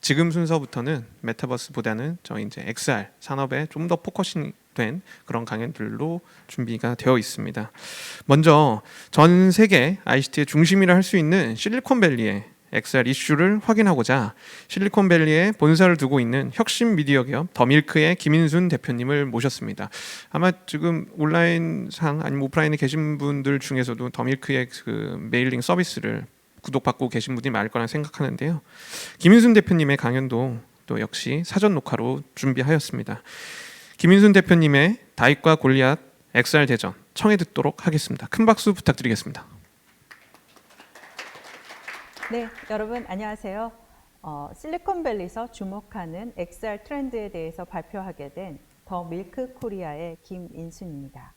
지금 순서부터는 메타버스보다는 저희 이제 XR 산업에 좀 더 포커싱된 그런 강연들로 준비가 되어 있습니다. 먼저 전 세계 ICT의 중심이라 할 수 있는 실리콘밸리의 XR 이슈를 확인하고자 실리콘밸리에 본사를 두고 있는 혁신 미디어 기업 더밀크의 김인순 대표님을 모셨습니다. 아마 지금 온라인상 아니면 오프라인에 계신 분들 중에서도 더밀크의 그 메일링 서비스를 구독받고 계신 분들이 많을 거라 생각하는데요. 김인순 대표님의 강연도 또 역시 사전 녹화로 준비하였습니다. 김인순 대표님의 다윗과 골리앗 XR 대전 청해 듣도록 하겠습니다. 큰 박수 부탁드리겠습니다. 네, 여러분 안녕하세요. 실리콘밸리에서 주목하는 XR 트렌드에 대해서 발표하게 된 더 밀크 코리아의 김인순입니다.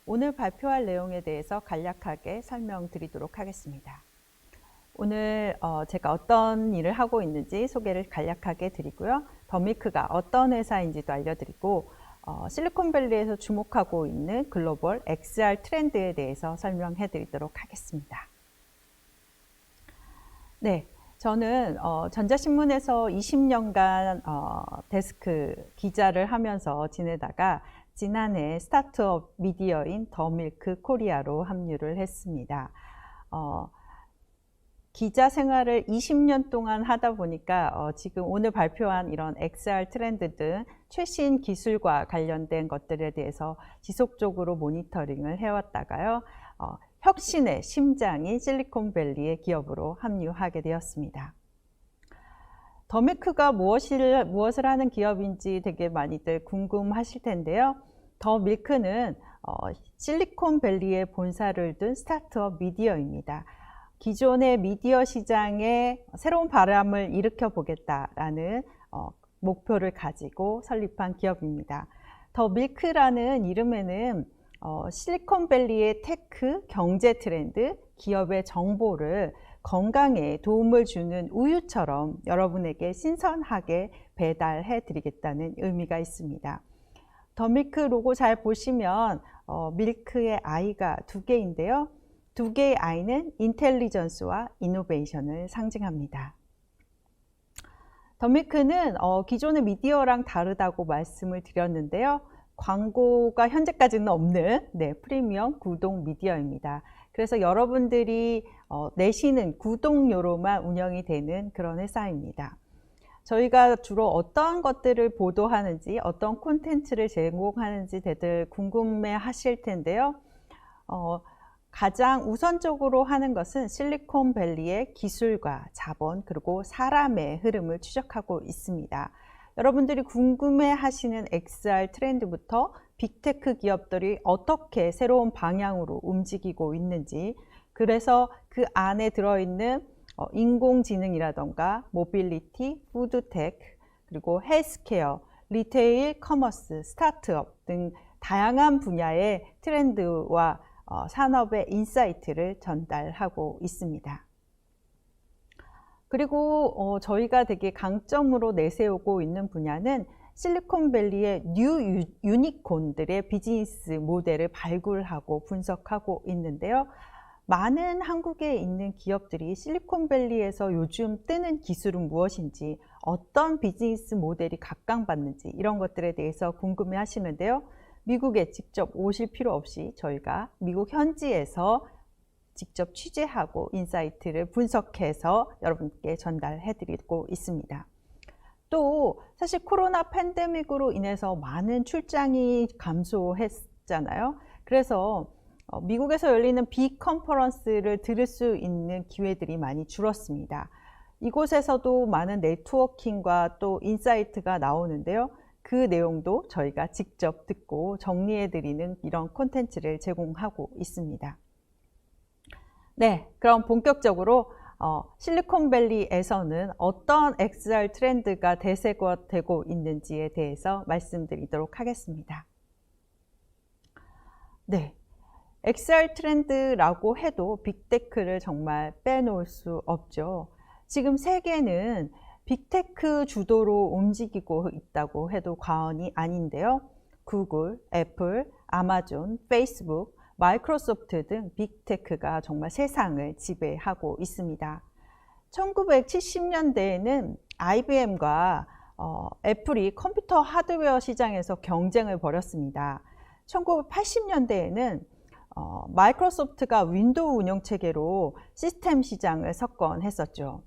오늘 발표할 내용에 대해서 간략하게 설명드리도록 하겠습니다. 오늘 제가 어떤 일을 하고 있는지 소개를 간략하게 드리고요. 더 밀크가 어떤 회사인지도 알려드리고 실리콘밸리에서 주목하고 있는 글로벌 XR 트렌드에 대해서 설명해 드리도록 하겠습니다. 네, 저는 전자신문에서 20년간 데스크 기자를 하면서 지내다가 지난해 스타트업 미디어인 더 밀크 코리아로 합류를 했습니다. 기자 생활을 20년 동안 하다 보니까 지금 오늘 발표한 이런 XR 트렌드 등 최신 기술과 관련된 것들에 대해서 지속적으로 모니터링을 해왔다가요. 혁신의 심장인 실리콘밸리의 기업으로 합류하게 되었습니다. 더밀크가 무엇을 하는 기업인지 되게 많이들 궁금하실 텐데요. 더 밀크는 실리콘밸리의 본사를 둔 스타트업 미디어입니다. 기존의 미디어 시장에 새로운 바람을 일으켜 보겠다라는 목표를 가지고 설립한 기업입니다. 더 밀크라는 이름에는 실리콘밸리의 테크, 경제 트렌드, 기업의 정보를 건강에 도움을 주는 우유처럼 여러분에게 신선하게 배달해 드리겠다는 의미가 있습니다. 더 밀크 로고 잘 보시면 밀크의 I가 두 개인데요. 두 개의 I는 인텔리전스와 이노베이션을 상징합니다. 더 밀크는 기존의 미디어랑 다르다고 말씀을 드렸는데요. 광고가 현재까지는 없는 프리미엄 구독 미디어입니다. 그래서 여러분들이 내시는 구독료로만 운영이 되는 그런 회사입니다. 저희가 주로 어떠한 것들을 보도하는지 어떤 콘텐츠를 제공하는지 다들 궁금해 하실 텐데요. 가장 우선적으로 하는 것은 실리콘밸리의 기술과 자본 그리고 사람의 흐름을 추적하고 있습니다. 여러분들이 궁금해 하시는 XR 트렌드부터 빅테크 기업들이 어떻게 새로운 방향으로 움직이고 있는지, 그래서 그 안에 들어있는 인공지능이라던가 모빌리티, 푸드테크, 그리고 헬스케어, 리테일, 커머스, 스타트업 등 다양한 분야의 트렌드와 산업의 인사이트를 전달하고 있습니다. 그리고 저희가 되게 강점으로 내세우고 있는 분야는 실리콘밸리의 뉴 유니콘들의 비즈니스 모델을 발굴하고 분석하고 있는데요. 많은 한국에 있는 기업들이 실리콘밸리에서 요즘 뜨는 기술은 무엇인지, 어떤 비즈니스 모델이 각광받는지 이런 것들에 대해서 궁금해 하시는데요. 미국에 직접 오실 필요 없이 저희가 미국 현지에서 직접 취재하고 인사이트를 분석해서 여러분께 전달해 드리고 있습니다. 또 사실 코로나 팬데믹으로 인해서 많은 출장이 감소했잖아요. 그래서 미국에서 열리는 빅컨퍼런스를 들을 수 있는 기회들이 많이 줄었습니다. 이곳에서도 많은 네트워킹과 또 인사이트가 나오는데요. 그 내용도 저희가 직접 듣고 정리해 드리는 이런 콘텐츠를 제공하고 있습니다. 네, 그럼 본격적으로 실리콘밸리에서는 어떤 XR 트렌드가 대세가 되고 있는지에 대해서 말씀드리도록 하겠습니다. 네, XR 트렌드라고 해도 빅테크를 정말 빼놓을 수 없죠. 지금 세계는 빅테크 주도로 움직이고 있다고 해도 과언이 아닌데요. 구글, 애플, 아마존, 페이스북, 마이크로소프트 등 빅테크가 정말 세상을 지배하고 있습니다. 1970년대에는 IBM과 애플이 컴퓨터 하드웨어 시장에서 경쟁을 벌였습니다. 1980년대에는 마이크로소프트가 윈도우 운영체계로 시스템 시장을 석권했었죠.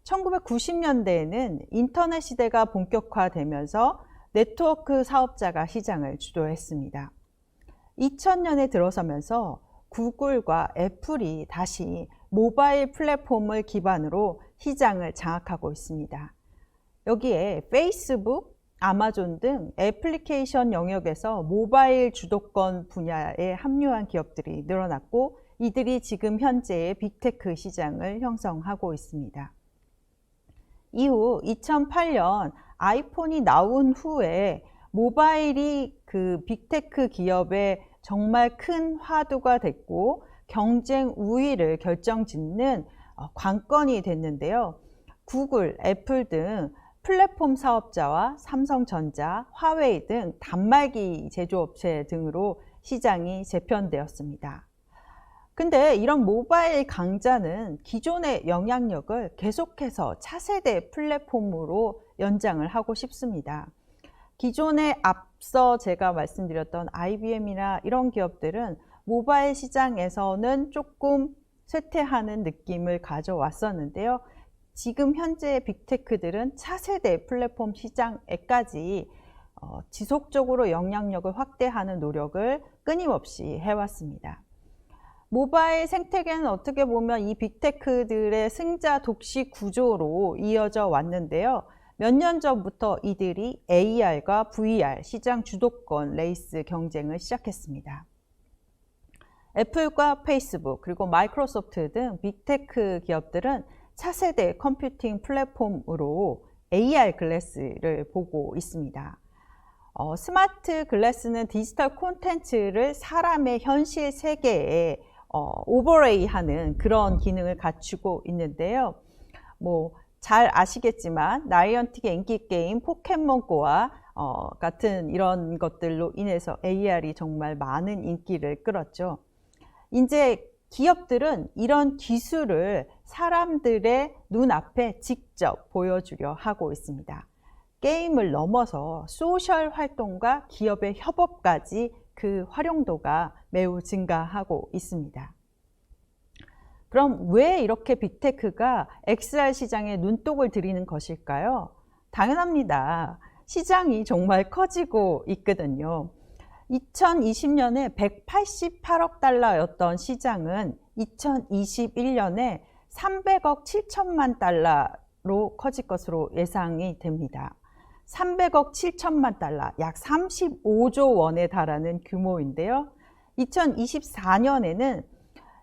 1990년대에는 인터넷 시대가 본격화되면서 네트워크 사업자가 시장을 주도했습니다. 2000년에 들어서면서 구글과 애플이 다시 모바일 플랫폼을 기반으로 시장을 장악하고 있습니다. 여기에 페이스북, 아마존 등 애플리케이션 영역에서 모바일 주도권 분야에 합류한 기업들이 늘어났고, 이들이 지금 현재의 빅테크 시장을 형성하고 있습니다. 이후 2008년 아이폰이 나온 후에 모바일이 그 빅테크 기업의 정말 큰 화두가 됐고 경쟁 우위를 결정짓는 관건이 됐는데요. 구글, 애플 등 플랫폼 사업자와 삼성전자, 화웨이 등 단말기 제조업체 등으로 시장이 재편되었습니다. 근데 이런 모바일 강자는 기존의 영향력을 계속해서 차세대 플랫폼으로 연장을 하고 싶습니다. 기존에 앞서 제가 말씀드렸던 IBM이나 이런 기업들은 모바일 시장에서는 조금 쇠퇴하는 느낌을 가져왔었는데요. 지금 현재 빅테크들은 차세대 플랫폼 시장에까지 지속적으로 영향력을 확대하는 노력을 끊임없이 해왔습니다. 모바일 생태계는 어떻게 보면 이 빅테크들의 승자 독식 구조로 이어져 왔는데요. 몇 년 전부터 이들이 AR과 VR 시장 주도권 레이스 경쟁을 시작했습니다. 애플과 페이스북 그리고 마이크로소프트 등 빅테크 기업들은 차세대 컴퓨팅 플랫폼으로 AR 글래스를 보고 있습니다. 스마트 글래스는 디지털 콘텐츠를 사람의 현실 세계에 오버레이하는 그런 기능을 갖추고 있는데요. 잘 아시겠지만 나이언틱의 인기 게임 포켓몬고와 같은 이런 것들로 인해서 AR이 정말 많은 인기를 끌었죠. 이제 기업들은 이런 기술을 사람들의 눈앞에 직접 보여주려 하고 있습니다. 게임을 넘어서 소셜 활동과 기업의 협업까지 그 활용도가 매우 증가하고 있습니다. 그럼 왜 이렇게 빅테크가 XR 시장에 눈독을 들이는 것일까요? 당연합니다. 시장이 정말 커지고 있거든요. 2020년에 188억 달러였던 시장은 2021년에 300억 7천만 달러로 커질 것으로 예상이 됩니다. 300억 7천만 달러, 약 35조 원에 달하는 규모인데요. 2024년에는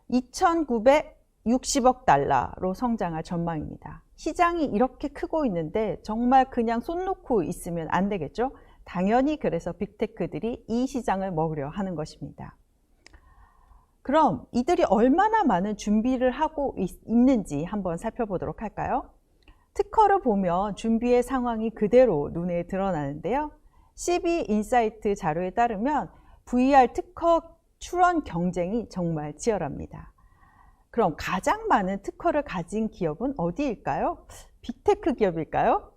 2,960억 달러로 성장할 전망입니다. 시장이 이렇게 크고 있는데 정말 그냥 손 놓고 있으면 안 되겠죠? 당연히 그래서 빅테크들이 이 시장을 먹으려 하는 것입니다. 그럼 이들이 얼마나 많은 준비를 하고 있는지 한번 살펴보도록 할까요? 특허를 보면 준비의 상황이 그대로 눈에 드러나는데요. CB인사이트 자료에 따르면 VR 특허 출원 경쟁이 정말 치열합니다. 그럼 가장 많은 특허를 가진 기업은 어디일까요? 빅테크 기업일까요?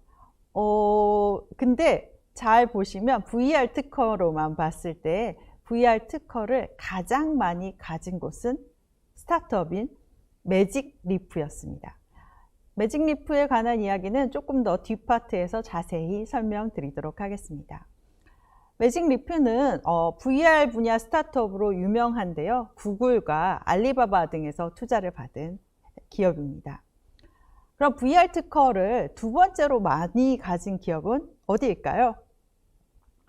근데 잘 보시면 VR 특허로만 봤을 때 VR 특허를 가장 많이 가진 곳은 스타트업인 매직리프였습니다. 매직리프에 관한 이야기는 조금 더 뒷파트에서 자세히 설명드리도록 하겠습니다. 매직리프는 VR 분야 스타트업으로 유명한데요. 구글과 알리바바 등에서 투자를 받은 기업입니다. 그럼 VR 특허를 두 번째로 많이 가진 기업은 어디일까요?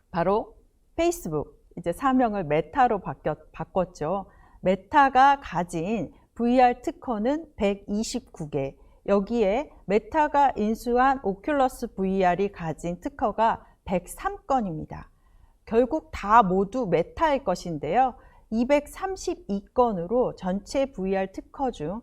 바로 페이스북, 이제 사명을 메타로 바꿨죠. 메타가 가진 VR 특허는 129개, 여기에 메타가 인수한 오큘러스 VR이 가진 특허가 103건입니다. 결국 다 모두 메타의 것인데요. 232건으로 전체 VR 특허 중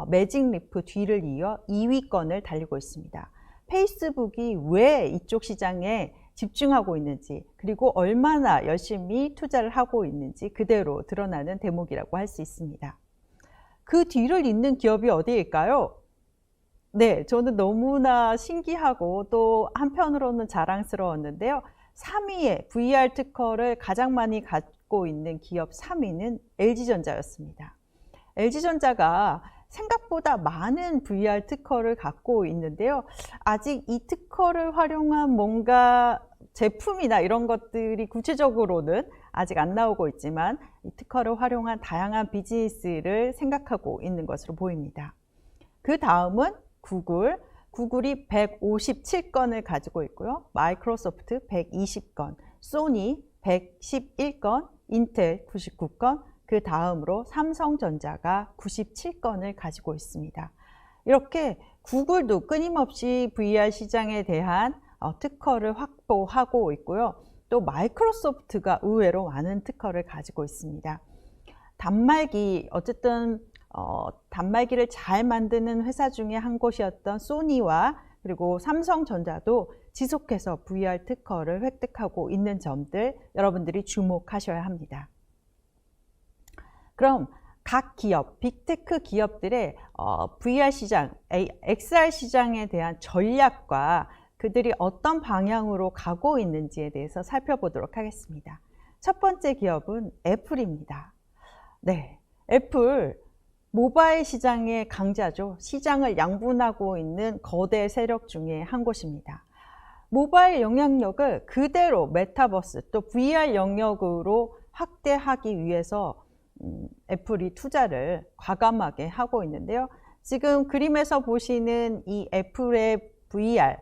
매직리프 뒤를 이어 2위권을 달리고 있습니다. 페이스북이 왜 이쪽 시장에 집중하고 있는지, 그리고 얼마나 열심히 투자를 하고 있는지 그대로 드러나는 대목이라고 할 수 있습니다. 그 뒤를 잇는 기업이 어디일까요? 네, 저는 너무나 신기하고 또 한편으로는 자랑스러웠는데요. 3위에 VR 특허를 가장 많이 갖고 있는 기업 3위는 LG전자였습니다. LG전자가 생각보다 많은 VR 특허를 갖고 있는데요. 아직 이 특허를 활용한 뭔가 제품이나 이런 것들이 구체적으로는 아직 안 나오고 있지만 이 특허를 활용한 다양한 비즈니스를 생각하고 있는 것으로 보입니다. 그 다음은 구글. 구글이 157건을 가지고 있고요. 마이크로소프트 120건, 소니 111건, 인텔 99건, 그 다음으로 삼성전자가 97건을 가지고 있습니다. 이렇게 구글도 끊임없이 VR 시장에 대한 특허를 확보하고 있고요. 또 마이크로소프트가 의외로 많은 특허를 가지고 있습니다. 단말기, 어쨌든 단말기를 잘 만드는 회사 중에 한 곳이었던 소니와 그리고 삼성전자도 지속해서 VR 특허를 획득하고 있는 점들 여러분들이 주목하셔야 합니다. 그럼 각 기업, 빅테크 기업들의 VR 시장, XR 시장에 대한 전략과 그들이 어떤 방향으로 가고 있는지에 대해서 살펴보도록 하겠습니다. 첫 번째 기업은 애플입니다. 네, 애플 모바일 시장의 강자죠. 시장을 양분하고 있는 거대 세력 중에 한 곳입니다. 모바일 영향력을 그대로 메타버스 또 VR 영역으로 확대하기 위해서 애플이 투자를 과감하게 하고 있는데요. 지금 그림에서 보시는 이 애플의 VR,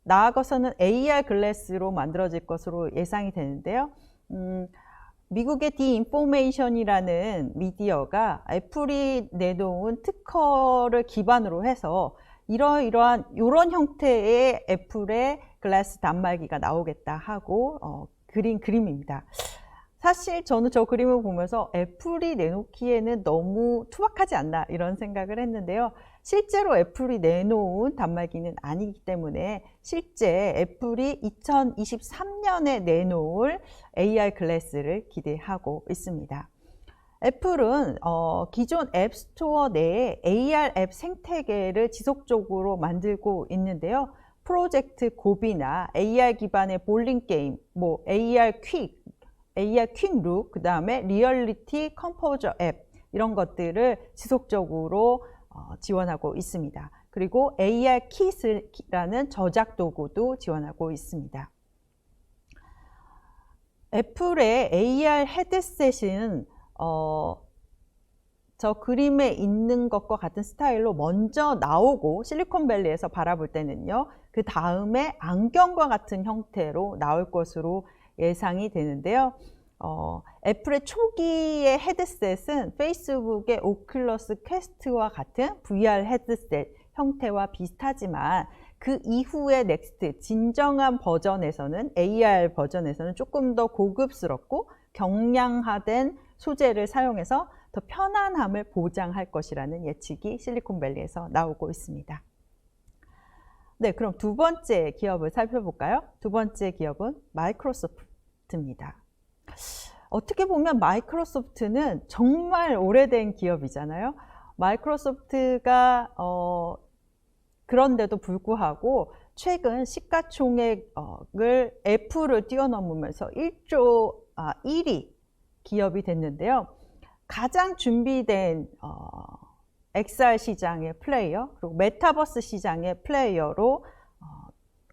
나아가서는 AR 글래스로 만들어질 것으로 예상이 되는데요. 미국의 디인포메이션이라는 미디어가 애플이 내놓은 특허를 기반으로 해서 이런 형태의 애플의 글라스 단말기가 나오겠다 하고 그린 그림입니다. 사실 저는 저 그림을 보면서 애플이 내놓기에는 너무 투박하지 않나 이런 생각을 했는데요. 실제로 애플이 내놓은 단말기는 아니기 때문에 실제 애플이 2023년에 내놓을 AR 글래스를 기대하고 있습니다. 애플은 기존 앱스토어 내에 AR 앱 생태계를 지속적으로 만들고 있는데요. 프로젝트 고비나 AR 기반의 볼링 게임, AR 퀵룩, 그 다음에 리얼리티 컴포저 앱 이런 것들을 지속적으로 지원하고 있습니다. 그리고 AR 킷이라는 저작 도구도 지원하고 있습니다. 애플의 AR 헤드셋은 저 그림에 있는 것과 같은 스타일로 먼저 나오고 실리콘밸리에서 바라볼 때는요. 그 다음에 안경과 같은 형태로 나올 것으로 예상이 되는데요. 애플의 초기의 헤드셋은 페이스북의 오큘러스 퀘스트와 같은 VR 헤드셋 형태와 비슷하지만 그 이후의 넥스트 진정한 버전에서는 AR 버전에서는 조금 더 고급스럽고 경량화된 소재를 사용해서 더 편안함을 보장할 것이라는 예측이 실리콘밸리에서 나오고 있습니다. 네, 그럼 두 번째 기업을 살펴볼까요? 두 번째 기업은 마이크로소프트입니다. 어떻게 보면 마이크로소프트는 정말 오래된 기업이잖아요. 마이크로소프트가 그런데도 불구하고 최근 시가총액을 애플을 뛰어넘으면서 1위 기업이 됐는데요. 가장 준비된 XR 시장의 플레이어 그리고 메타버스 시장의 플레이어로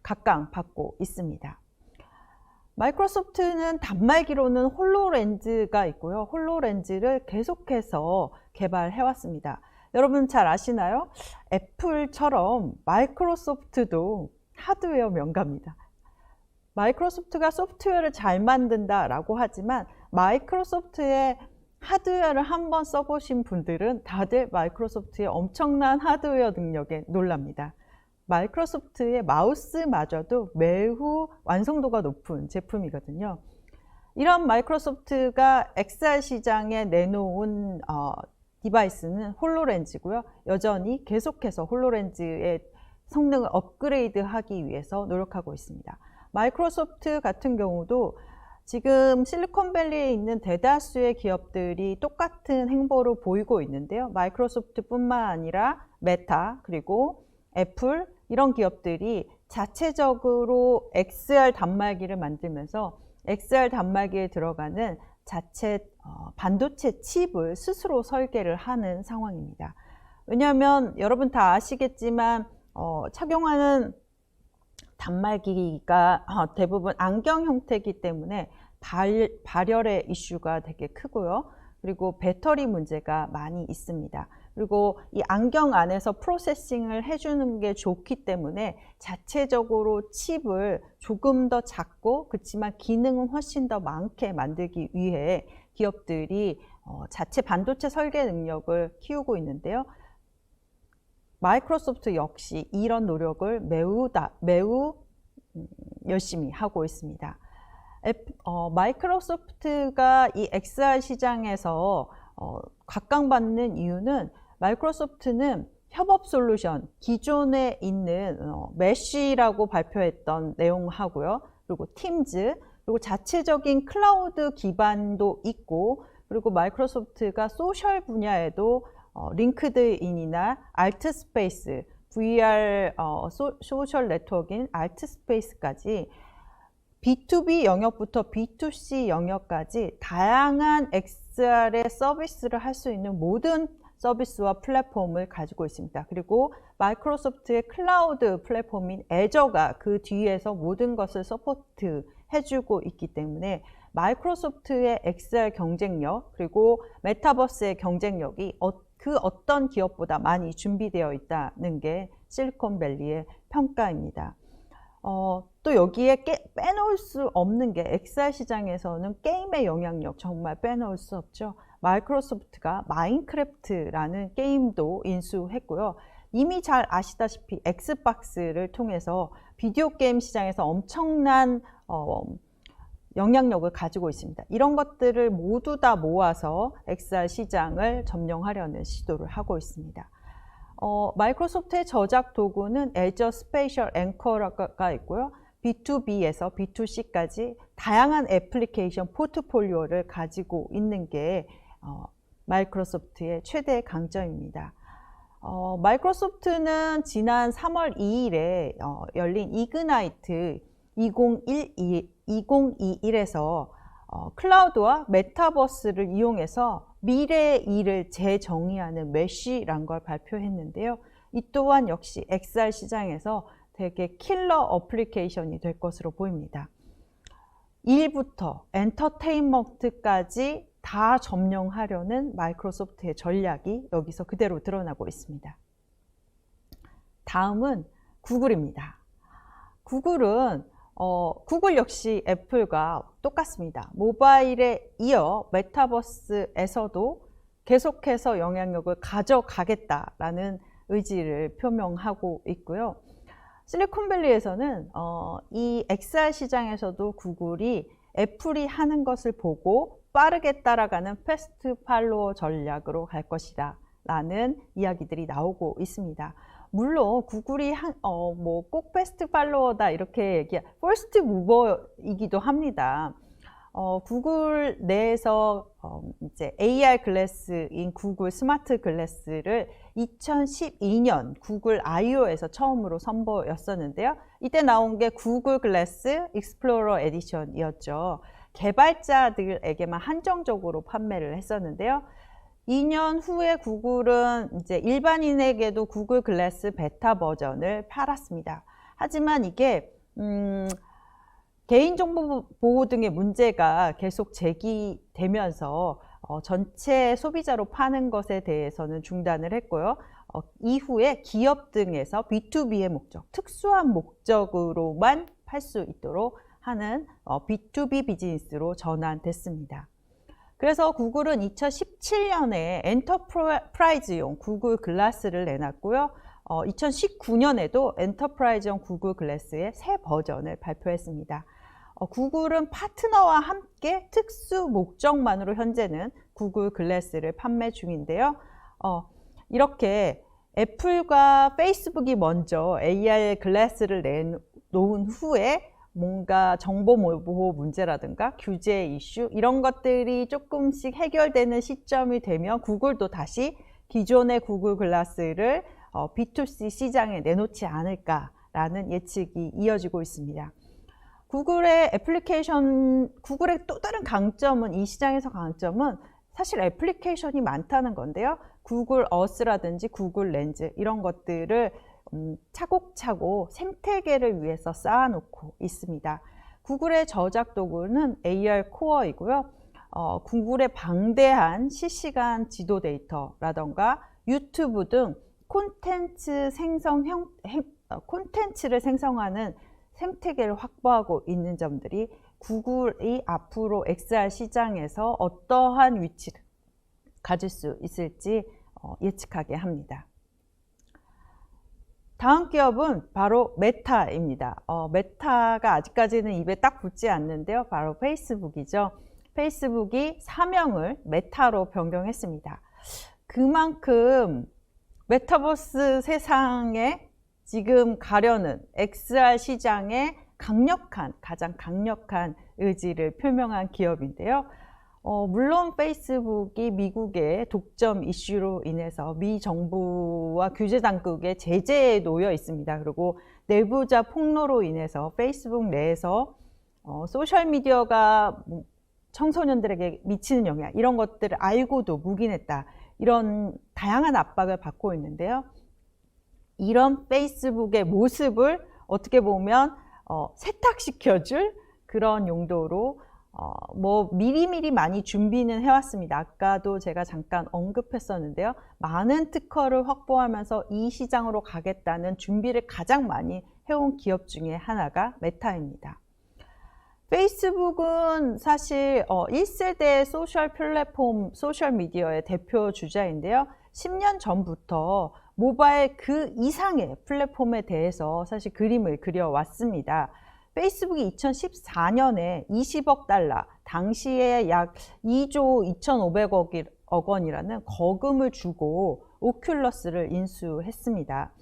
각광받고 있습니다. 마이크로소프트는 단말기로는 홀로렌즈가 있고요. 홀로렌즈를 계속해서 개발해 왔습니다. 여러분 잘 아시나요? 애플처럼 마이크로소프트도 하드웨어 명가입니다. 마이크로소프트가 소프트웨어를 잘 만든다라고 하지만 마이크로소프트의 하드웨어를 한번 써보신 분들은 다들 마이크로소프트의 엄청난 하드웨어 능력에 놀랍니다. 마이크로소프트의 마우스마저도 매우 완성도가 높은 제품이거든요. 이런 마이크로소프트가 XR 시장에 내놓은 디바이스는 홀로렌즈고요. 여전히 계속해서 홀로렌즈의 성능을 업그레이드하기 위해서 노력하고 있습니다. 마이크로소프트 같은 경우도 지금 실리콘밸리에 있는 대다수의 기업들이 똑같은 행보를 보이고 있는데요. 마이크로소프트뿐만 아니라 메타 그리고 애플 이런 기업들이 자체적으로 XR 단말기를 만들면서 XR 단말기에 들어가는 자체 반도체 칩을 스스로 설계를 하는 상황입니다. 왜냐하면 여러분 다 아시겠지만 착용하는 단말기가 대부분 안경 형태이기 때문에 발열의 이슈가 되게 크고요. 그리고 배터리 문제가 많이 있습니다. 그리고 이 안경 안에서 프로세싱을 해주는 게 좋기 때문에 자체적으로 칩을 조금 더 작고 그렇지만 기능은 훨씬 더 많게 만들기 위해 기업들이 자체 반도체 설계 능력을 키우고 있는데요. 마이크로소프트 역시 이런 노력을 매우 열심히 하고 있습니다. 마이크로소프트가 이 XR 시장에서 각광받는 이유는 마이크로소프트는 협업 솔루션, 기존에 있는 메쉬라고 발표했던 내용하고요. 그리고 팀즈, 그리고 자체적인 클라우드 기반도 있고, 그리고 마이크로소프트가 소셜 분야에도 링크드인이나 알트스페이스, VR 소셜 네트워크인 알트스페이스까지 B2B 영역부터 B2C 영역까지 다양한 XR의 서비스를 할 수 있는 모든 서비스와 플랫폼을 가지고 있습니다. 그리고 마이크로소프트의 클라우드 플랫폼인 애저가 그 뒤에서 모든 것을 서포트 해주고 있기 때문에 마이크로소프트의 XR 경쟁력 그리고 메타버스의 경쟁력이 그 어떤 기업보다 많이 준비되어 있다는 게 실리콘밸리의 평가입니다. 또 여기에 빼놓을 수 없는 게 XR 시장에서는 게임의 영향력 정말 빼놓을 수 없죠. 마이크로소프트가 마인크래프트라는 게임도 인수했고요. 이미 잘 아시다시피 엑스박스를 통해서 비디오 게임 시장에서 엄청난 영향력을 가지고 있습니다. 이런 것들을 모두 다 모아서 XR 시장을 점령하려는 시도를 하고 있습니다. 마이크로소프트의 저작 도구는 애저 스페이셜 앵커가 있고요. B2B에서 B2C까지 다양한 애플리케이션 포트폴리오를 가지고 있는 게 마이크로소프트의 최대 강점입니다. 마이크로소프트는 지난 3월 2일에 열린 이그나이트 2021에서 클라우드와 메타버스를 이용해서 미래의 일을 재정의하는 메쉬란 걸 발표했는데요. 이 또한 역시 XR 시장에서 되게 킬러 어플리케이션이 될 것으로 보입니다. 일부터 엔터테인먼트까지 다 점령하려는 마이크로소프트의 전략이 여기서 그대로 드러나고 있습니다. 다음은 구글입니다. 구글 역시 애플과 똑같습니다. 모바일에 이어 메타버스에서도 계속해서 영향력을 가져가겠다라는 의지를 표명하고 있고요. 실리콘밸리에서는 이 XR 시장에서도 구글이 애플이 하는 것을 보고 빠르게 따라가는 패스트 팔로워 전략으로 갈 것이다 라는 이야기들이 나오고 있습니다. 물론 구글이 꼭 패스트 팔로워다 이렇게 퍼스트 무버이기도 합니다. 구글 내에서 이제 AR 글래스인 구글 스마트 글래스를 2012년 구글 I/O에서 처음으로 선보였었는데요. 이때 나온 게 구글 글래스 익스플로러 에디션이었죠. 개발자들에게만 한정적으로 판매를 했었는데요. 2년 후에 구글은 이제 일반인에게도 구글 글래스 베타 버전을 팔았습니다. 하지만 이게 개인정보 보호 등의 문제가 계속 제기되면서 전체 소비자로 파는 것에 대해서는 중단을 했고요. 이후에 기업 등에서 B2B의 목적, 특수한 목적으로만 팔 수 있도록 하는 B2B 비즈니스로 전환됐습니다. 그래서 구글은 2017년에 엔터프라이즈용 구글 글라스를 내놨고요. 2019년에도 엔터프라이즈용 구글 글래스의 새 버전을 발표했습니다. 구글은 파트너와 함께 특수 목적만으로 현재는 구글 글래스를 판매 중인데요. 이렇게 애플과 페이스북이 먼저 AR 글래스를 내놓은 후에 뭔가 정보 보호 문제라든가 규제 이슈 이런 것들이 조금씩 해결되는 시점이 되면 구글도 다시 기존의 구글 글라스를 B2C 시장에 내놓지 않을까라는 예측이 이어지고 있습니다. 구글의 또 다른 강점은, 이 시장에서 강점은 사실 애플리케이션이 많다는 건데요. 구글 어스라든지 구글 렌즈 이런 것들을 차곡차곡 생태계를 위해서 쌓아놓고 있습니다. 구글의 저작 도구는 AR 코어이고요. 구글의 방대한 실시간 지도 데이터라던가 유튜브 등 콘텐츠를 생성하는 생태계를 확보하고 있는 점들이 구글이 앞으로 XR 시장에서 어떠한 위치를 가질 수 있을지 예측하게 합니다. 다음 기업은 바로 메타입니다. 메타가 아직까지는 입에 딱 붙지 않는데요. 바로 페이스북이죠. 페이스북이 사명을 메타로 변경했습니다. 그만큼 메타버스 세상에 지금 가려는 XR 시장의 가장 강력한 의지를 표명한 기업인데요. 물론 페이스북이 미국의 독점 이슈로 인해서 미 정부와 규제 당국의 제재에 놓여 있습니다. 그리고 내부자 폭로로 인해서 페이스북 내에서 소셜미디어가 청소년들에게 미치는 영향 이런 것들을 알고도 묵인했다. 이런 다양한 압박을 받고 있는데요. 이런 페이스북의 모습을 어떻게 보면 세탁시켜줄 그런 용도로 미리미리 많이 준비는 해왔습니다. 아까도 제가 잠깐 언급했었는데요. 많은 특허를 확보하면서 이 시장으로 가겠다는 준비를 가장 많이 해온 기업 중에 하나가 메타입니다. 페이스북은 사실 1세대 소셜 플랫폼, 소셜미디어의 대표 주자인데요. 10년 전부터 모바일 그 이상의 플랫폼에 대해서 사실 그림을 그려왔습니다. 페이스북이 2014년에 20억 달러, 당시에 약 2조 2,500억 원이라는 거금을 주고 오큘러스를 인수했습니다.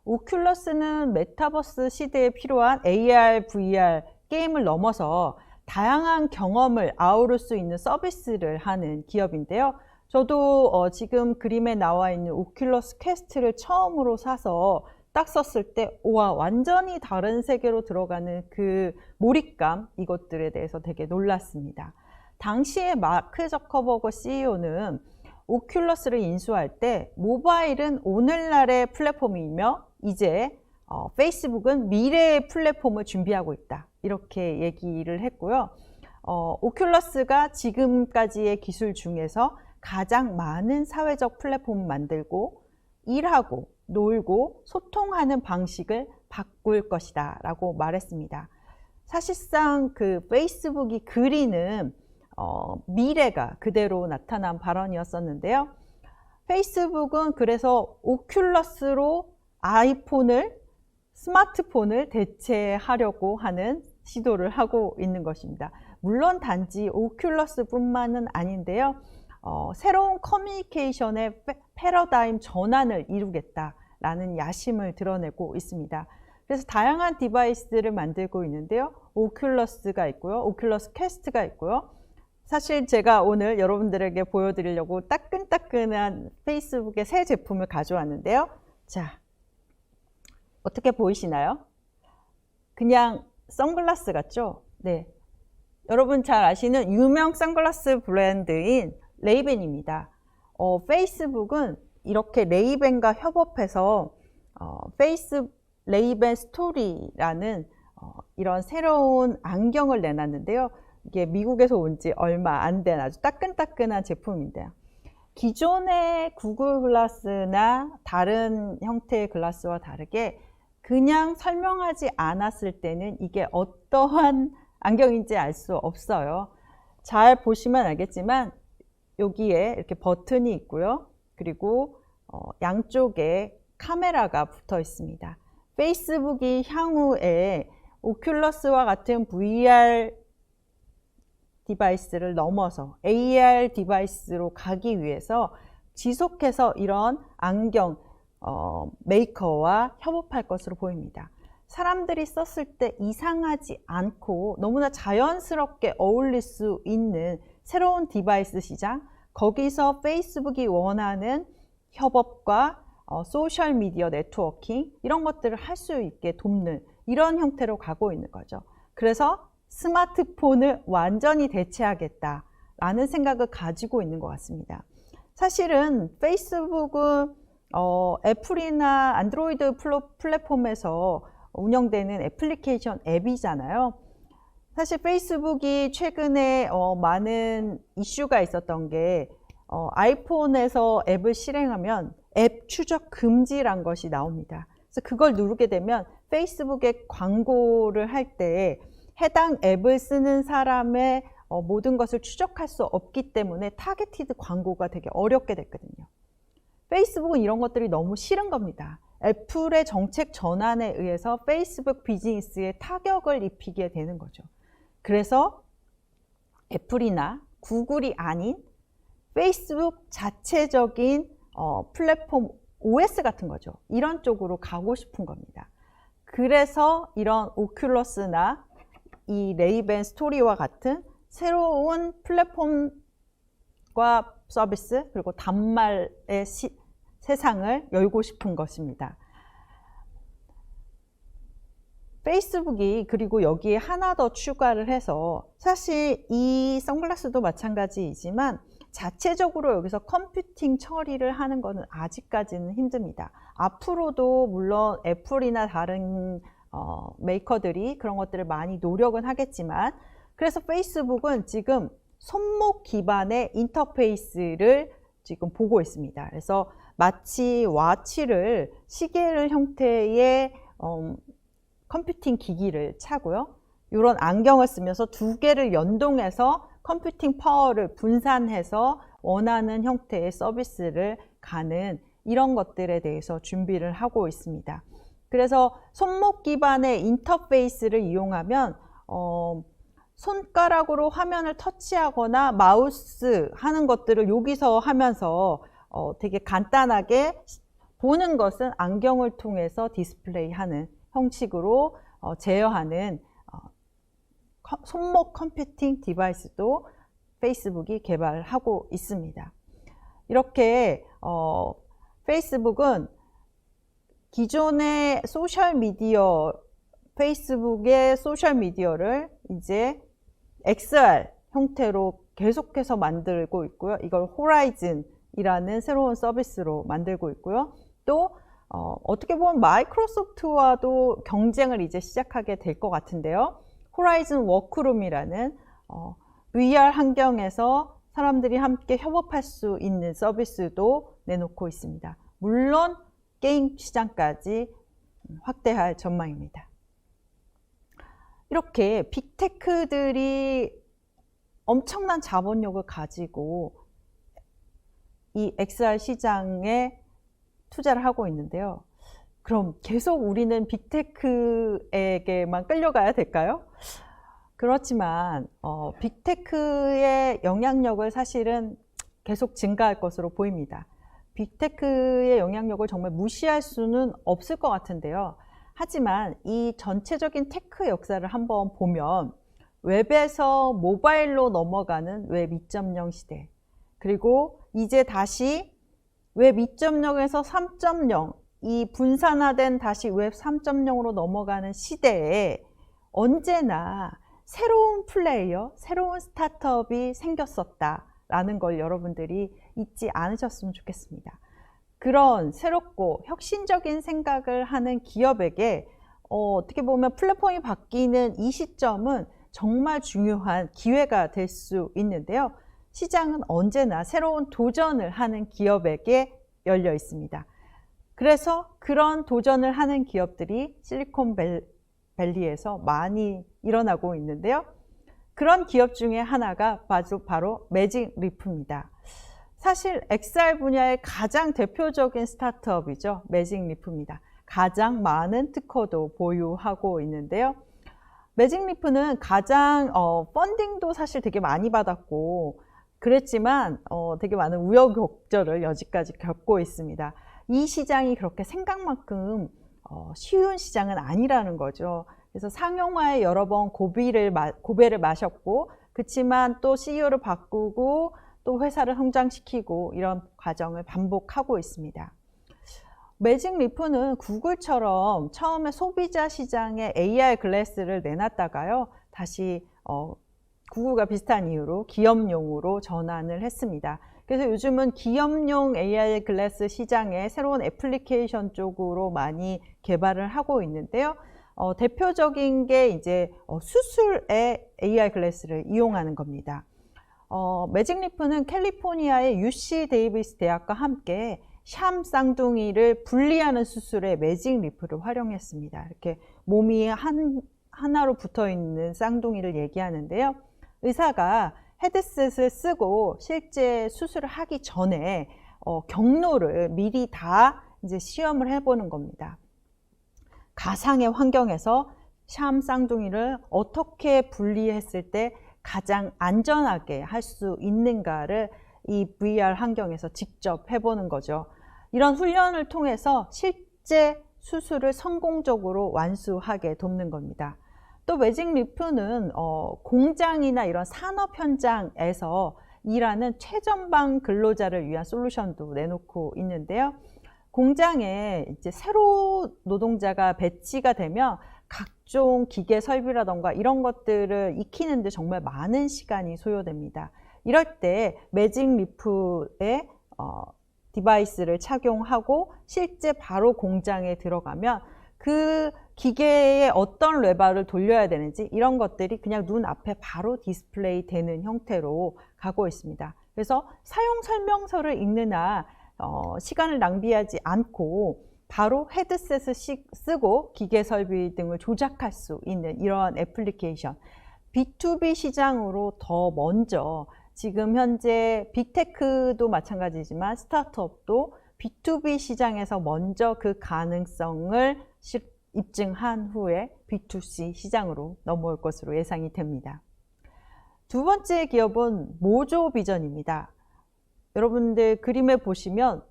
오큘러스는 메타버스 시대에 필요한 AR, VR 게임을 넘어서 다양한 경험을 아우를 수 있는 서비스를 하는 기업인데요. 저도 지금 그림에 나와 있는 오큘러스 퀘스트를 처음으로 사서 딱 썼을 때 와, 완전히 다른 세계로 들어가는 그 몰입감, 이것들에 대해서 되게 놀랐습니다. 당시에 마크 저커버그 CEO는 오큘러스를 인수할 때 모바일은 오늘날의 플랫폼이며 이제 페이스북은 미래의 플랫폼을 준비하고 있다. 이렇게 얘기를 했고요. 오큘러스가 지금까지의 기술 중에서 가장 많은 사회적 플랫폼을 만들고 일하고 놀고 소통하는 방식을 바꿀 것이다 라고 말했습니다. 사실상 그 페이스북이 그리는 미래가 그대로 나타난 발언이었었는데요. 페이스북은 그래서 오큘러스로 스마트폰을 대체하려고 하는 시도를 하고 있는 것입니다. 물론 단지 오큘러스뿐만은 아닌데요. 새로운 커뮤니케이션의 패러다임 전환을 이루겠다라는 야심을 드러내고 있습니다. 그래서 다양한 디바이스를 만들고 있는데요. 오큘러스가 있고요. 오큘러스 퀘스트가 있고요. 사실 제가 오늘 여러분들에게 보여드리려고 따끈따끈한 페이스북의 새 제품을 가져왔는데요. 자, 어떻게 보이시나요? 그냥 선글라스 같죠? 네. 여러분 잘 아시는 유명 선글라스 브랜드인 레이벤입니다. 페이스북은 이렇게 레이벤과 협업해서 레이벤 스토리라는 이런 새로운 안경을 내놨는데요. 이게 미국에서 온 지 얼마 안 된 아주 따끈따끈한 제품인데요. 기존의 구글 글라스나 다른 형태의 글라스와 다르게 그냥 설명하지 않았을 때는 이게 어떠한 안경인지 알 수 없어요. 잘 보시면 알겠지만 여기에 이렇게 버튼이 있고요. 그리고 양쪽에 카메라가 붙어 있습니다. 페이스북이 향후에 오큘러스와 같은 VR 디바이스를 넘어서 AR 디바이스로 가기 위해서 지속해서 이런 안경 메이커와 협업할 것으로 보입니다. 사람들이 썼을 때 이상하지 않고 너무나 자연스럽게 어울릴 수 있는 새로운 디바이스 시장, 거기서 페이스북이 원하는 협업과 소셜미디어 네트워킹 이런 것들을 할 수 있게 돕는 이런 형태로 가고 있는 거죠. 그래서 스마트폰을 완전히 대체하겠다라는 생각을 가지고 있는 것 같습니다. 사실은 페이스북은 애플이나 안드로이드 플랫폼에서 운영되는 애플리케이션 앱이잖아요. 사실 페이스북이 최근에 많은 이슈가 있었던 게 아이폰에서 앱을 실행하면 앱 추적 금지란 것이 나옵니다. 그래서 그걸 누르게 되면 페이스북에 광고를 할 때 해당 앱을 쓰는 사람의 모든 것을 추적할 수 없기 때문에 타겟티드 광고가 되게 어렵게 됐거든요. 페이스북은 이런 것들이 너무 싫은 겁니다. 애플의 정책 전환에 의해서 페이스북 비즈니스에 타격을 입히게 되는 거죠. 그래서 애플이나 구글이 아닌 페이스북 자체적인 플랫폼 OS 같은 거죠. 이런 쪽으로 가고 싶은 겁니다. 그래서 이런 오큘러스나 이 레이벤 스토리와 같은 새로운 플랫폼과 서비스 그리고 단말의 세상을 열고 싶은 것입니다. 페이스북이 그리고 여기에 하나 더 추가를 해서 사실 이 선글라스도 마찬가지이지만 자체적으로 여기서 컴퓨팅 처리를 하는 것은 아직까지는 힘듭니다. 앞으로도 물론 애플이나 다른 메이커들이 그런 것들을 많이 노력은 하겠지만 그래서 페이스북은 지금 손목 기반의 인터페이스를 지금 보고 있습니다. 그래서 마치 와치를 시계를 형태의 컴퓨팅 기기를 차고요. 이런 안경을 쓰면서 두 개를 연동해서 컴퓨팅 파워를 분산해서 원하는 형태의 서비스를 가는 이런 것들에 대해서 준비를 하고 있습니다. 그래서 손목 기반의 인터페이스를 이용하면 손가락으로 화면을 터치하거나 마우스 하는 것들을 여기서 하면서 되게 간단하게 보는 것은 안경을 통해서 디스플레이하는 형식으로 제어하는 손목 컴퓨팅 디바이스도 페이스북이 개발하고 있습니다. 이렇게 페이스북은 기존의 소셜미디어, 페이스북의 소셜미디어를 이제 XR 형태로 계속해서 만들고 있고요. 이걸 호라이즌이라는 새로운 서비스로 만들고 있고요. 또 어떻게 보면 마이크로소프트와도 경쟁을 이제 시작하게 될 것 같은데요. 호라이즌 워크룸이라는 VR 환경에서 사람들이 함께 협업할 수 있는 서비스도 내놓고 있습니다. 물론 게임 시장까지 확대할 전망입니다. 이렇게 빅테크들이 엄청난 자본력을 가지고 이 XR 시장에 투자를 하고 있는데요. 그럼 계속 우리는 빅테크에게만 끌려가야 될까요? 그렇지만 빅테크의 영향력을 사실은 계속 증가할 것으로 보입니다. 빅테크의 영향력을 정말 무시할 수는 없을 것 같은데요. 하지만 이 전체적인 테크 역사를 한번 보면 웹에서 모바일로 넘어가는 웹 2.0 시대, 그리고 이제 다시 웹 2.0에서 3.0, 이 분산화된 다시 웹 3.0으로 넘어가는 시대에 언제나 새로운 플레이어, 새로운 스타트업이 생겼었다라는 걸 여러분들이 잊지 않으셨으면 좋겠습니다. 그런 새롭고 혁신적인 생각을 하는 기업에게 어떻게 보면 플랫폼이 바뀌는 이 시점은 정말 중요한 기회가 될 수 있는데요. 시장은 언제나 새로운 도전을 하는 기업에게 열려 있습니다. 그래서 그런 도전을 하는 기업들이 실리콘밸리에서 많이 일어나고 있는데요. 그런 기업 중에 하나가 바로 매직리프입니다. 사실 XR 분야의 가장 대표적인 스타트업이죠. 매직리프입니다. 가장 많은 특허도 보유하고 있는데요. 매직리프는 가장 펀딩도 사실 되게 많이 받았고 그랬지만 되게 많은 우여곡절을 여지까지 겪고 있습니다. 이 시장이 그렇게 생각만큼 쉬운 시장은 아니라는 거죠. 그래서 상용화에 여러 번 고배를 마셨고, 그렇지만 또 CEO를 바꾸고 또 회사를 성장시키고 이런 과정을 반복하고 있습니다. 매직 리프는 구글처럼 처음에 소비자 시장에 AR 글래스를 내놨다가요, 다시 구글과 비슷한 이유로 기업용으로 전환을 했습니다. 그래서 요즘은 기업용 AR 글래스 시장에 새로운 애플리케이션 쪽으로 많이 개발을 하고 있는데요. 대표적인 게 이제 수술에 AR 글래스를 이용하는 겁니다. 매직 리프는 캘리포니아의 UC 데이비스 대학과 함께 샴 쌍둥이를 분리하는 수술에 매직 리프를 활용했습니다. 이렇게 몸이 하나로 붙어 있는 쌍둥이를 얘기하는데요. 의사가 헤드셋을 쓰고 실제 수술을 하기 전에 경로를 미리 다 이제 시험을 해보는 겁니다. 가상의 환경에서 샴 쌍둥이를 어떻게 분리했을 때 가장 안전하게 할 수 있는가를 이 VR 환경에서 직접 해보는 거죠. 이런 훈련을 통해서 실제 수술을 성공적으로 완수하게 돕는 겁니다. 또 매직 리프는 공장이나 이런 산업 현장에서 일하는 최전방 근로자를 위한 솔루션도 내놓고 있는데요. 공장에 이제 새로 노동자가 배치가 되면 각종 기계 설비라던가 이런 것들을 익히는데 정말 많은 시간이 소요됩니다. 이럴 때 매직 리프의 디바이스를 착용하고 실제 바로 공장에 들어가면 그 기계에 어떤 레버를 돌려야 되는지 이런 것들이 그냥 눈앞에 바로 디스플레이 되는 형태로 가고 있습니다. 그래서 사용 설명서를 읽느나 시간을 낭비하지 않고 바로 헤드셋을 쓰고 기계 설비 등을 조작할 수 있는 이러한 애플리케이션, B2B 시장으로 더 먼저 지금 현재 빅테크도 마찬가지지만 스타트업도 B2B 시장에서 먼저 그 가능성을 입증한 후에 B2C 시장으로 넘어올 것으로 예상이 됩니다. 두 번째 기업은 모조비전입니다. 여러분들 그림에 보시면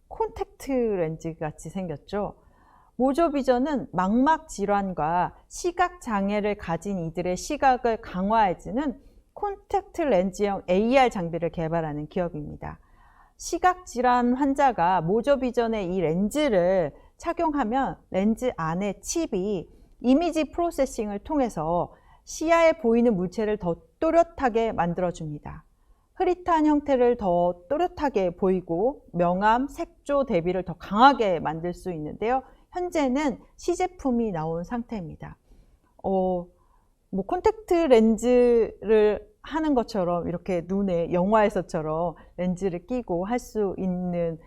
콘택트 렌즈 같이 생겼죠. 모조비전은 망막 질환과 시각 장애를 가진 이들의 시각을 강화해주는 콘택트 렌즈형 AR 장비를 개발하는 기업입니다. 시각 질환 환자가 모조비전의 이 렌즈를 착용하면 렌즈 안에 칩이 이미지 프로세싱을 통해서 시야에 보이는 물체를 더 또렷하게 만들어줍니다. 흐릿한 형태를 더 또렷하게 보이고 명암, 색조 대비를 더 강하게 만들 수 있는데요. 현재는 시제품이 나온 상태입니다. 콘택트 렌즈를 하는 것처럼 이렇게 눈에 영화에서처럼 렌즈를 끼고 할 수 있는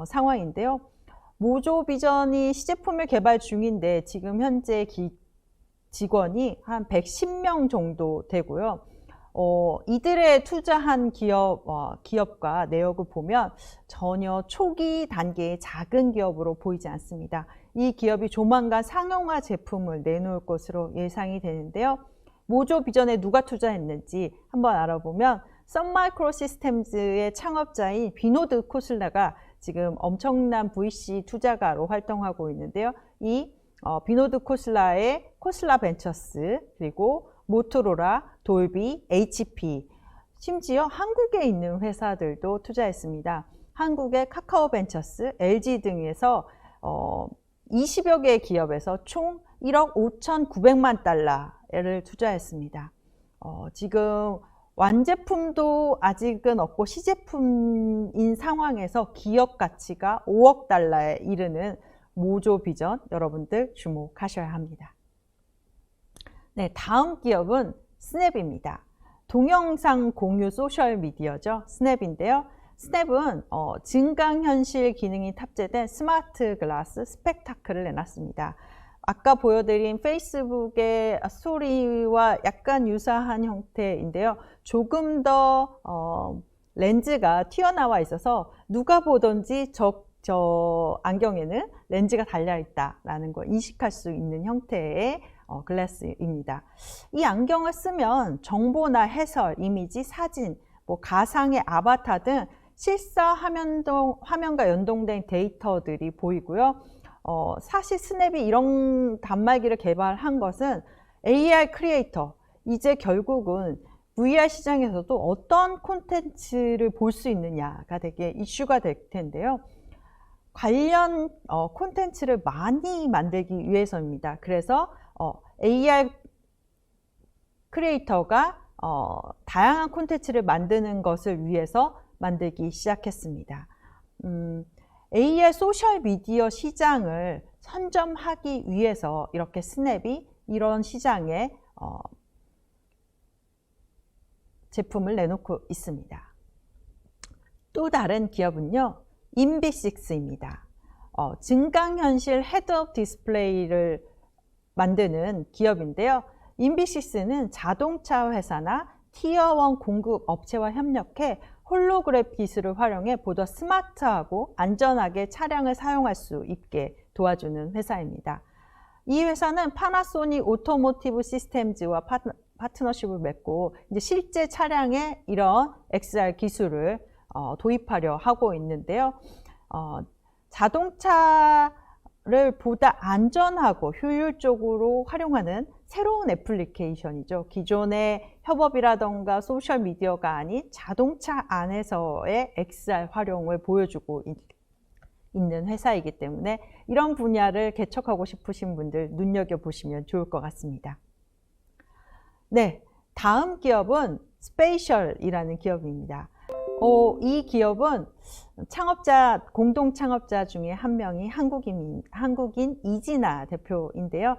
상황인데요. 모조비전이 시제품을 개발 중인데 지금 현재 직원이 한 110명 정도 되고요. 이들의 투자한 기업과 내역을 보면 전혀 초기 단계의 작은 기업으로 보이지 않습니다. 이 기업이 조만간 상용화 제품을 내놓을 것으로 예상이 되는데요. 모조비전에 누가 투자했는지 한번 알아보면 썬마이크로 시스템즈의 창업자인 비노드 코슬라가 지금 엄청난 VC 투자가로 활동하고 있는데요. 이 비노드 코슬라의 코슬라 벤처스, 그리고 모토로라, 돌비, HP, 심지어 한국에 있는 회사들도 투자했습니다. 한국의 카카오 벤처스, LG 등에서 20여 개의 기업에서 총 1억 5,900만 달러를 투자했습니다. 지금 완제품도 아직은 없고 시제품인 상황에서 기업 가치가 5억 달러에 이르는 모조비전, 여러분들 주목하셔야 합니다. 다음 기업은 스냅입니다. 동영상 공유 소셜미디어죠. 스냅인데요. 스냅은 증강현실 기능이 탑재된 스마트 글라스 스펙타클을 내놨습니다. 아까 보여드린 페이스북의 스토리와 약간 유사한 형태인데요. 조금 더 렌즈가 튀어나와 있어서 누가 보든지 저 안경에는 렌즈가 달려있다라는 걸 인식할 수 있는 형태의 글라스입니다. 이 안경을 쓰면 정보나 해설, 이미지, 사진, 가상의 아바타 등 실사 화면과 연동된 데이터들이 보이고요. 사실 스냅이 이런 단말기를 개발한 것은 AR 크리에이터, 이제 결국은 VR 시장에서도 어떤 콘텐츠를 볼 수 있느냐가 되게 이슈가 될 텐데요. 관련 콘텐츠를 많이 만들기 위해서입니다. 그래서 AR 크리에이터가 다양한 콘텐츠를 만드는 것을 위해서 만들기 시작했습니다. AR 소셜 미디어 시장을 선점하기 위해서 이렇게 스냅이 이런 시장에 제품을 내놓고 있습니다. 또 다른 기업은요, 인비식스입니다. 증강현실 헤드업 디스플레이를 만드는 기업인데요. 인비식스는 자동차 회사나 티어1 공급 업체와 협력해 홀로그래픽 기술을 활용해 보다 스마트하고 안전하게 차량을 사용할 수 있게 도와주는 회사입니다. 이 회사는 파나소닉 오토모티브 시스템즈와 파트너십을 맺고 이제 실제 차량에 이런 XR 기술을 도입하려 하고 있는데요. 자동차를 보다 안전하고 효율적으로 활용하는 새로운 애플리케이션이죠. 기존의 협업이라던가 소셜미디어가 아닌 자동차 안에서의 XR 활용을 보여주고 있는 회사이기 때문에 이런 분야를 개척하고 싶으신 분들 눈여겨보시면 좋을 것 같습니다. 네, 다음 기업은 스페이셜이라는 기업입니다. 이 기업은 공동 창업자 중에 한 명이 한국인 이진아 대표인데요.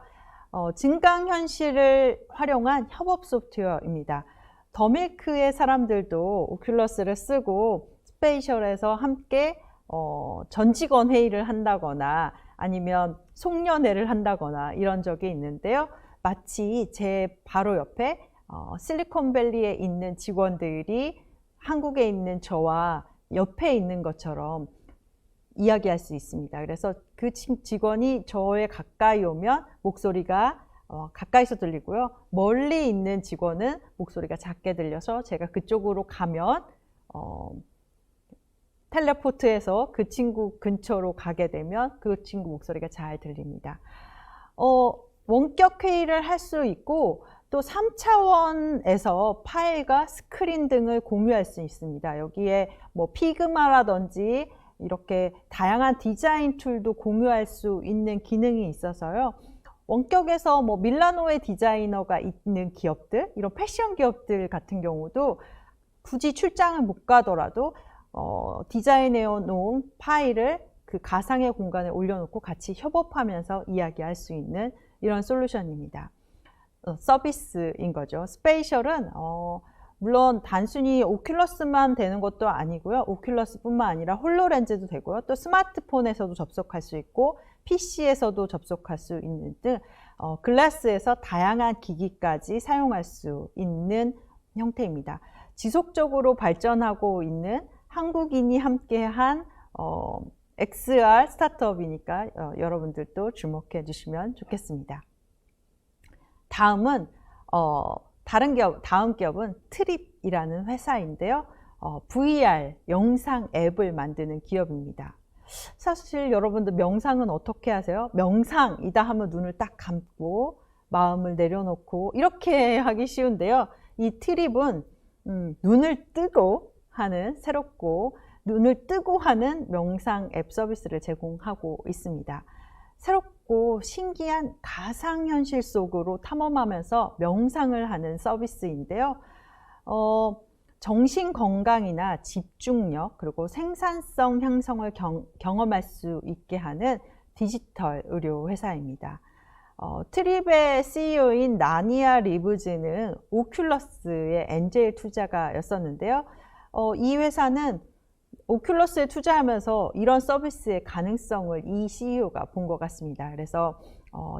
증강현실을 활용한 협업 소프트웨어입니다. 더밀크의 사람들도 오큘러스를 쓰고 스페이셜에서 함께 전 직원 회의를 한다거나 아니면 송년회를 한다거나 이런 적이 있는데요. 마치 제 바로 옆에 실리콘밸리에 있는 직원들이 한국에 있는 저와 옆에 있는 것처럼 이야기할 수 있습니다. 그래서 그 직원이 저에 가까이 오면 목소리가 가까이서 들리고요. 멀리 있는 직원은 목소리가 작게 들려서 제가 그쪽으로 가면 텔레포트해서 그 친구 근처로 가게 되면 그 친구 목소리가 잘 들립니다. 원격 회의를 할 수 있고 또 3차원에서 파일과 스크린 등을 공유할 수 있습니다. 여기에 뭐 피그마라든지 이렇게 다양한 디자인 툴도 공유할 수 있는 기능이 있어서요. 원격에서 뭐 밀라노의 디자이너가 있는 기업들, 이런 패션 기업들 같은 경우도 굳이 출장을 못 가더라도 디자인해 놓은 파일을 그 가상의 공간에 올려놓고 같이 협업하면서 이야기할 수 있는 이런 솔루션입니다. 서비스인 거죠. 스페이셜은 물론 단순히 오큘러스만 되는 것도 아니고요. 오큘러스뿐만 아니라 홀로렌즈도 되고요. 또 스마트폰에서도 접속할 수 있고 PC에서도 접속할 수 있는 등 글라스에서 다양한 기기까지 사용할 수 있는 형태입니다. 지속적으로 발전하고 있는 한국인이 함께한 XR 스타트업이니까 여러분들도 주목해 주시면 좋겠습니다. 다음은 다음 기업은 트립이라는 회사인데요. VR 영상 앱을 만드는 기업입니다. 사실 여러분들 명상은 어떻게 하세요? 명상이다 하면 눈을 딱 감고 마음을 내려놓고 이렇게 하기 쉬운데요. 이 트립은 눈을 뜨고 하는 새롭고 눈을 뜨고 하는 명상 앱 서비스를 제공하고 있습니다. 새롭고 신기한 가상현실 속으로 탐험하면서 명상을 하는 서비스인데요. 정신건강이나 집중력 그리고 생산성 향상을 경험할 수 있게 하는 디지털 의료 회사입니다. 트립의 CEO인 나니아 리브즈는 오큘러스의 엔젤 투자가였었는데요. 이 회사는 오큘러스에 투자하면서 이런 서비스의 가능성을 이 CEO가 본 것 같습니다. 그래서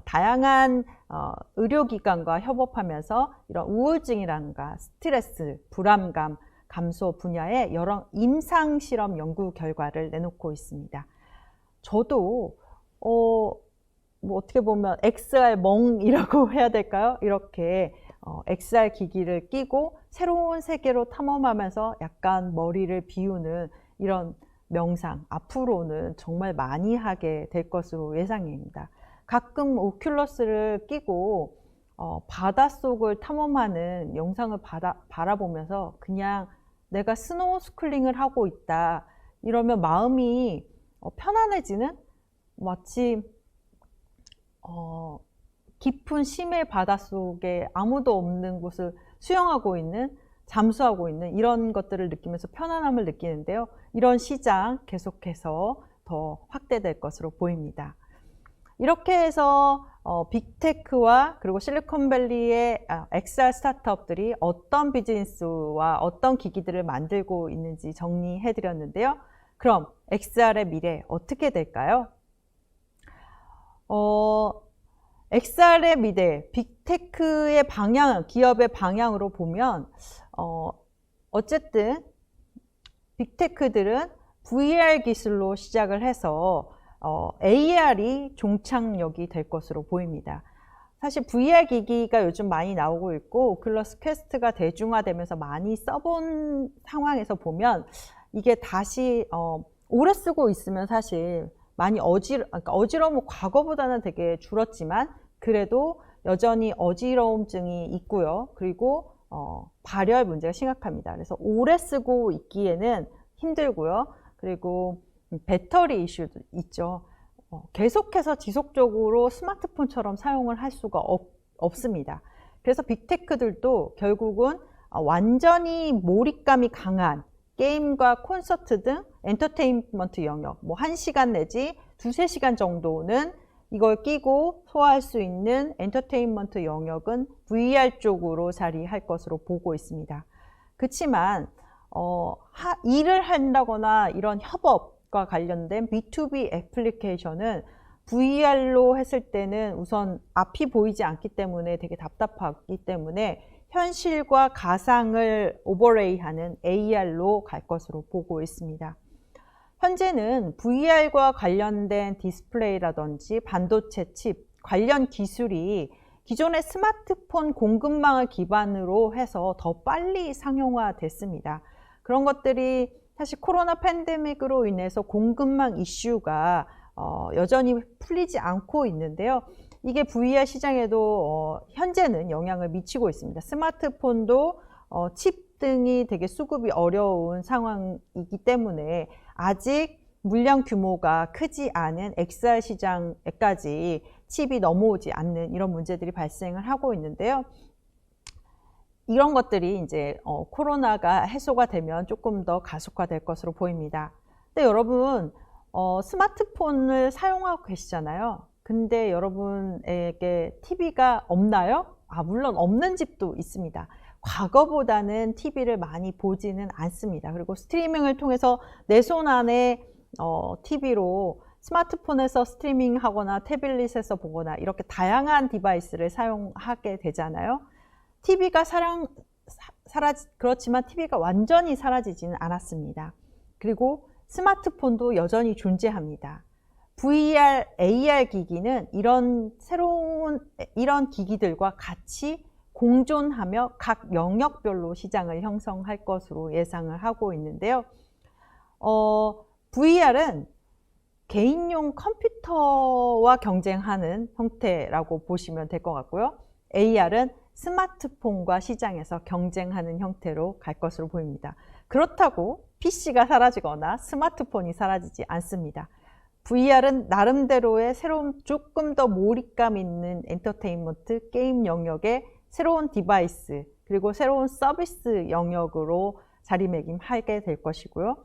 다양한 의료기관과 협업하면서 이런 우울증이라든가 스트레스, 불안감 감소 분야의 여러 임상실험 연구 결과를 내놓고 있습니다. 저도 뭐 어떻게 보면 XR 멍이라고 해야 될까요? 이렇게 XR 기기를 끼고 새로운 세계로 탐험하면서 약간 머리를 비우는 이런 명상 앞으로는 정말 많이 하게 될 것으로 예상입니다. 가끔 오큘러스를 끼고 바닷속을 탐험하는 영상을 바라보면서 그냥 내가 스노우스쿨링을 하고 있다 이러면 마음이 편안해지는, 마치 깊은 심해 바닷속에 아무도 없는 곳을 수영하고 있는, 잠수하고 있는 이런 것들을 느끼면서 편안함을 느끼는데요. 이런 시장 계속해서 더 확대될 것으로 보입니다. 이렇게 해서 빅테크와 그리고 실리콘밸리의 XR 스타트업들이 어떤 비즈니스와 어떤 기기들을 만들고 있는지 정리해 드렸는데요. 그럼 XR의 미래 어떻게 될까요? XR의 미래, 빅테크의 방향, 기업의 방향으로 보면 어쨌든 빅테크들은 VR 기술로 시작을 해서 AR이 종착역이 될 것으로 보입니다. 사실 VR 기기가 요즘 많이 나오고 있고 오큘러스 퀘스트가 대중화되면서 많이 써본 상황에서 보면 이게 다시 오래 쓰고 있으면 사실 많이 어지러움은 과거보다는 되게 줄었지만 그래도 여전히 어지러움증이 있고요. 그리고 발열 문제가 심각합니다. 그래서 오래 쓰고 있기에는 힘들고요. 그리고 배터리 이슈도 있죠. 계속해서 지속적으로 스마트폰처럼 사용을 할 수가 없습니다. 그래서 빅테크들도 결국은 완전히 몰입감이 강한 게임과 콘서트 등 엔터테인먼트 영역, 뭐 1시간 내지 2~3시간 정도는 이걸 끼고 소화할 수 있는 엔터테인먼트 영역은 VR 쪽으로 자리할 것으로 보고 있습니다. 그렇지만 일을 한다거나 이런 협업과 관련된 B2B 애플리케이션은 VR로 했을 때는 우선 앞이 보이지 않기 때문에 되게 답답하기 때문에 현실과 가상을 오버레이하는 AR로 갈 것으로 보고 있습니다. 현재는 VR과 관련된 디스플레이라든지 반도체 칩 관련 기술이 기존의 스마트폰 공급망을 기반으로 해서 더 빨리 상용화됐습니다. 그런 것들이 사실 코로나 팬데믹으로 인해서 공급망 이슈가 여전히 풀리지 않고 있는데요. 이게 VR 시장에도 현재는 영향을 미치고 있습니다. 스마트폰도 칩 등이 되게 수급이 어려운 상황이기 때문에 아직 물량 규모가 크지 않은 XR 시장에까지 칩이 넘어오지 않는 이런 문제들이 발생을 하고 있는데요. 이런 것들이 이제 코로나가 해소가 되면 조금 더 가속화될 것으로 보입니다. 근데 여러분 스마트폰을 사용하고 계시잖아요. 근데 여러분에게 TV가 없나요? 물론 없는 집도 있습니다. 과거보다는 TV를 많이 보지는 않습니다. 그리고 스트리밍을 통해서 내 손 안에 TV로 스마트폰에서 스트리밍하거나 태블릿에서 보거나 이렇게 다양한 디바이스를 사용하게 되잖아요. TV가 그렇지만 TV가 완전히 사라지지는 않았습니다. 그리고 스마트폰도 여전히 존재합니다. VR, AR 기기는 이런 기기들과 같이 공존하며 각 영역별로 시장을 형성할 것으로 예상을 하고 있는데요. VR은 개인용 컴퓨터와 경쟁하는 형태라고 보시면 될 것 같고요. AR은 스마트폰과 시장에서 경쟁하는 형태로 갈 것으로 보입니다. 그렇다고 PC가 사라지거나 스마트폰이 사라지지 않습니다. VR은 나름대로의 새로운 조금 더 몰입감 있는 엔터테인먼트, 게임 영역의 새로운 디바이스, 그리고 새로운 서비스 영역으로 자리매김하게 될 것이고요.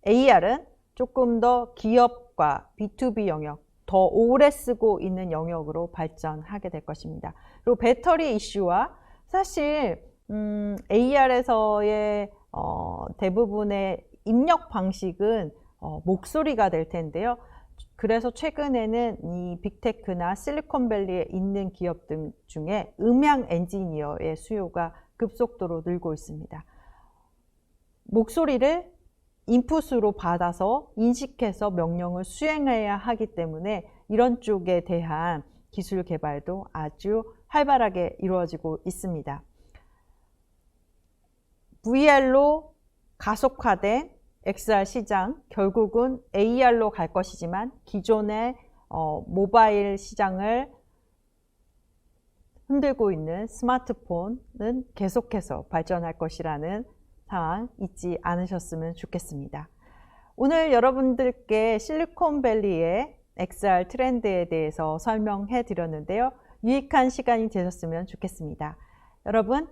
AR은 조금 더 기업과 B2B 영역, 더 오래 쓰고 있는 영역으로 발전하게 될 것입니다. 그리고 배터리 이슈와 사실 AR에서의 대부분의 입력 방식은 목소리가 될 텐데요. 그래서 최근에는 이 빅테크나 실리콘밸리에 있는 기업 등 중에 음향 엔지니어의 수요가 급속도로 늘고 있습니다. 목소리를 인풋으로 받아서 인식해서 명령을 수행해야 하기 때문에 이런 쪽에 대한 기술 개발도 아주 활발하게 이루어지고 있습니다. VR로 가속화된 XR 시장 결국은 AR로 갈 것이지만 기존의 모바일 시장을 흔들고 있는 스마트폰은 계속해서 발전할 것이라는 상황 잊지 않으셨으면 좋겠습니다. 오늘 여러분들께 실리콘밸리의 XR 트렌드에 대해서 설명해 드렸는데요. 유익한 시간이 되셨으면 좋겠습니다. 여러분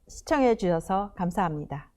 시청해 주셔서 감사합니다.